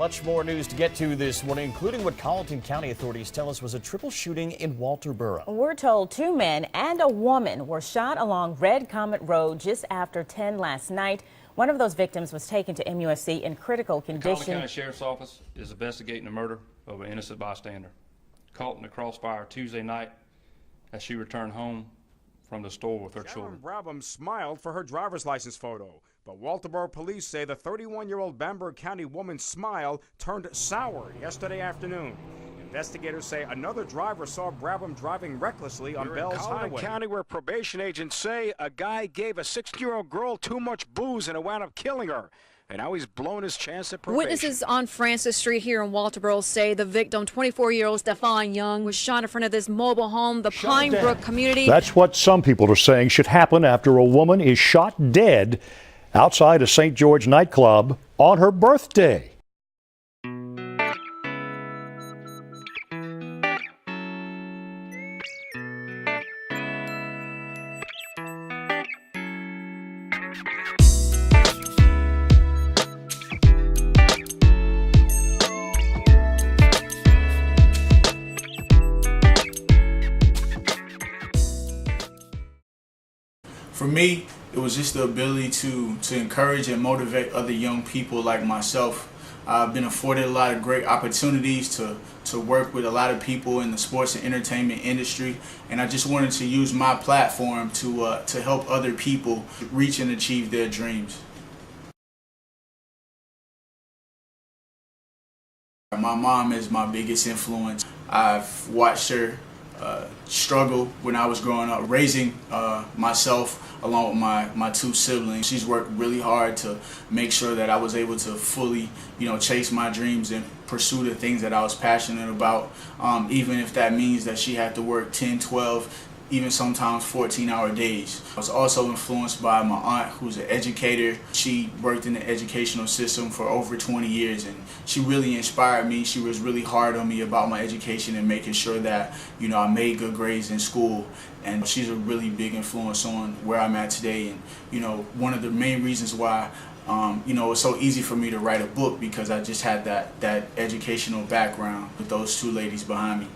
Much more news to get to this morning, including what Colleton County authorities tell us was a triple shooting in Walterboro. We're told 2 men and a woman were shot along Red Comet Road just after 10 last night. One of those victims was taken to MUSC in critical condition. The Colleton County Sheriff's Office is investigating the murder of an innocent bystander caught in the crossfire Tuesday night as she returned home from the store with her children. Brabham smiled for her driver's license photo, but Walterboro police say the 31-year-old Bamberg County woman's smile turned sour yesterday afternoon. Investigators say another driver saw Brabham driving recklessly on Bell's Highway. Colleton County, where probation agents say a guy gave a 16-year-old girl too much booze and it wound up killing her. And now he's blown his chance at probation. Witnesses on Francis Street here in Walterboro say the victim, 24-year-old Stefan Young, was shot in front of this mobile home, the Pine Brook community. That's what some people are saying should happen after a woman is shot dead outside a St. George nightclub on her birthday. For me, it was just the ability to encourage and motivate other young people like myself. I've been afforded a lot of great opportunities to work with a lot of people in the sports and entertainment industry, and I just wanted to use my platform to help other people reach and achieve their dreams. My mom is my biggest influence. I've watched her struggle when I was growing up, raising myself along with my 2 siblings. She's worked really hard to make sure that I was able to fully, chase my dreams and pursue the things that I was passionate about, even if that means that she had to work 10, 12, even sometimes 14-hour days. I was also influenced by my aunt, who's an educator. She worked in the educational system for over 20 years, and she really inspired me. She was really hard on me about my education and making sure that, I made good grades in school. And she's a really big influence on where I'm at today. And, one of the main reasons why it's so easy for me to write a book, because I just had that educational background with those 2 ladies behind me.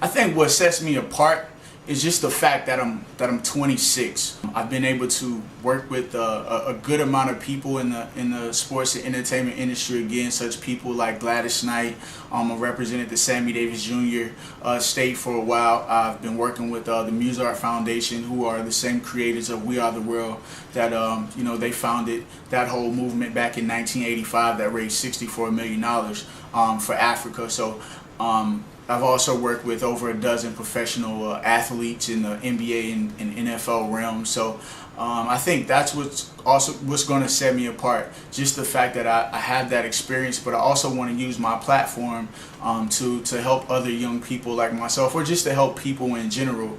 I think what sets me apart is just the fact that I'm 26. I've been able to work with a good amount of people in the sports and entertainment industry. Again, such people like Gladys Knight. I represented the Sammy Davis Jr. State for a while. I've been working with the Muzart Foundation, who are the same creators of We Are the World. That they founded that whole movement back in 1985 that raised $64 million for Africa. So. I've also worked with over a dozen professional athletes in the NBA and NFL realm. So I think that's what's going to set me apart. Just the fact that I have that experience, but I also want to use my platform to help other young people like myself, or just to help people in general.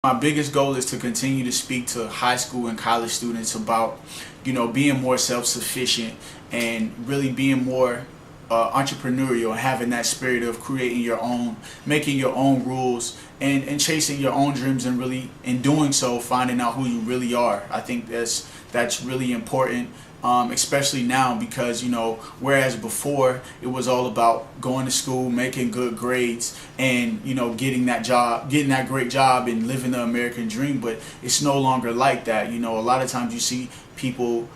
My biggest goal is to continue to speak to high school and college students about, being more self-sufficient and really being more entrepreneurial, and having that spirit of creating your own, making your own rules, and chasing your own dreams, and really, in doing so, finding out who you really are. I think that's really important. Especially now, because whereas before it was all about going to school, making good grades, and getting that great job and living the American dream, but it's no longer like that. A lot of times you see people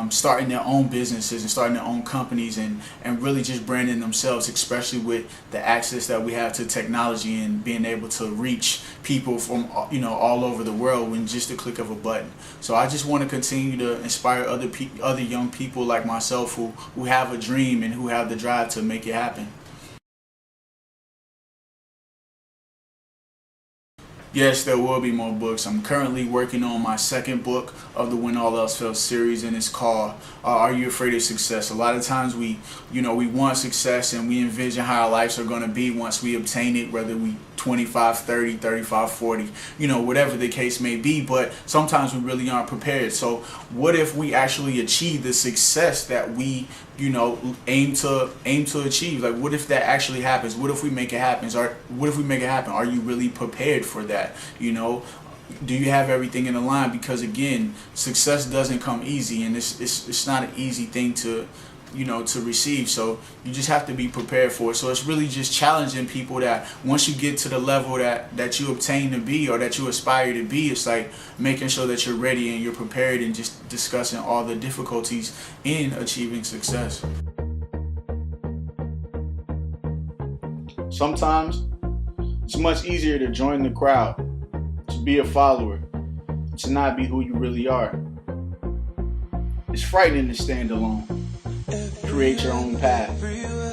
starting their own businesses and starting their own companies, and really just branding themselves, especially with the access that we have to technology and being able to reach people from all over the world with just a click of a button. So I just want to continue to inspire other young people like myself who have a dream and who have the drive to make it happen. Yes, there will be more books. I'm currently working on my 2nd book of the When All Else Fails series, and it's called Are You Afraid of Success? A lot of times we want success, and we envision how our lives are going to be once we obtain it, whether we 25, 30, 35, 40, whatever the case may be, but sometimes we really aren't prepared. So what if we actually achieve the success that we, aim to achieve? Like, what if that actually happens? What if we make it happen? Are you really prepared for that? Do you have everything in the line? Because again, success doesn't come easy, and it's not an easy thing to receive. So you just have to be prepared for it. So it's really just challenging people that once you get to the level that you obtain to be, or that you aspire to be, it's like making sure that you're ready and you're prepared, and just discussing all the difficulties in achieving success. Sometimes it's much easier to join the crowd, to be a follower, to not be who you really are. It's frightening to stand alone. Create your own path,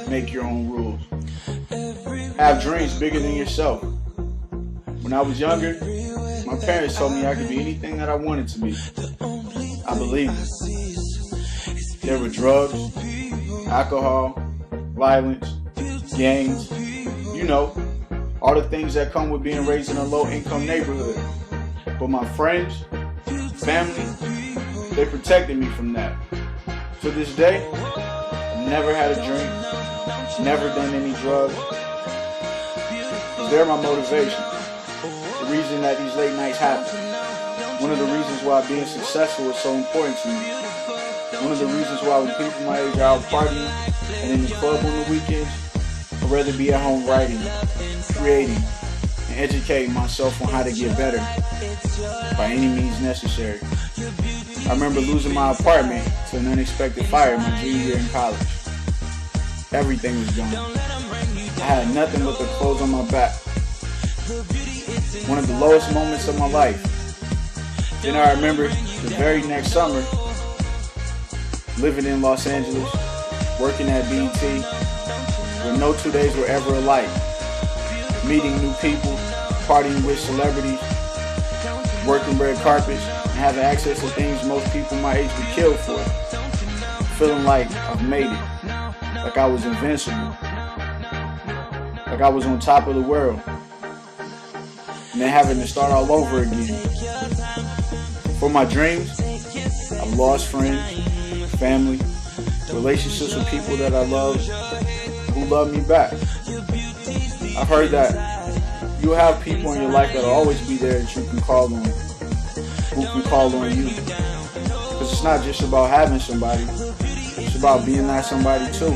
make your own rules. Have dreams bigger than yourself. When I was younger, my parents told me I could be anything that I wanted to be. I believed it. There were drugs, alcohol, violence, gangs, all the things that come with being raised in a low-income neighborhood. But my friends, family, they protected me from that. To this day, never had a drink, never done any drugs. They're my motivation. The reason that these late nights happen. One of the reasons why being successful is so important to me. One of the reasons why when people my age are out partying and in the club on the weekends, I'd rather be at home writing, creating, and educating myself on how to get better by any means necessary. I remember losing my apartment to an unexpected fire my junior year in college. Everything was gone. I had nothing but the clothes on my back. One of the lowest moments of my life. Then I remember the very next summer, living in Los Angeles, working at BET, where no 2 days were ever alike. Meeting new people, partying with celebrities, working red carpets, and having access to things most people my age would kill for. Feeling like I've made it. Like I was invincible. Like I was on top of the world. And then having to start all over again. For my dreams, I've lost friends, family, relationships with people that I love who love me back. I've heard that you'll have people in your life that'll always be there that you can call on, who can call on you. Because it's not just about having somebody, it's about being that somebody too.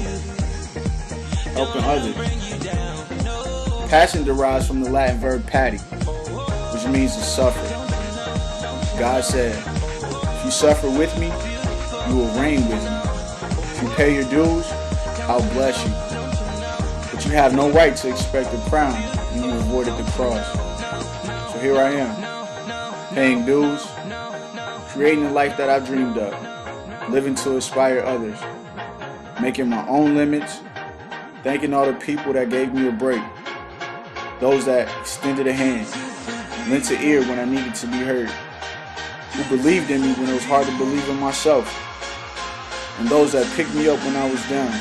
Helping others. Passion derives from the Latin verb patti, which means to suffer. God said, if you suffer with me, you will reign with me. If you pay your dues, I'll bless you. But you have no right to expect a crown when you avoided the cross. So here I am, paying dues, creating the life that I dreamed of, living to inspire others, making my own limits, thanking all the people that gave me a break, those that extended a hand, lent an ear when I needed to be heard, who believed in me when it was hard to believe in myself, and those that picked me up when I was down.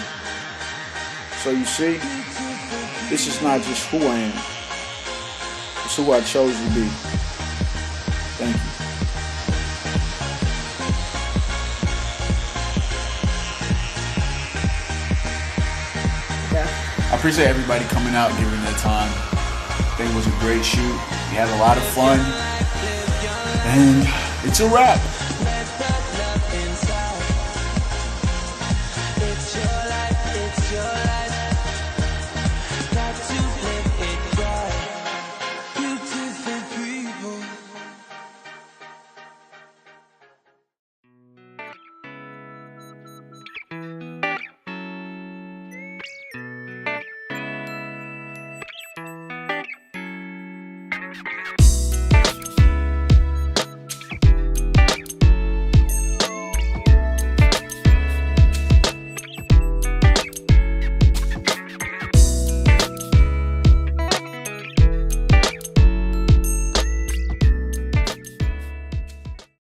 So you see, this is not just who I am, it's who I chose to be. Thank you. I appreciate everybody coming out and giving their time. I think it was a great shoot. We had a lot of fun. And it's a wrap.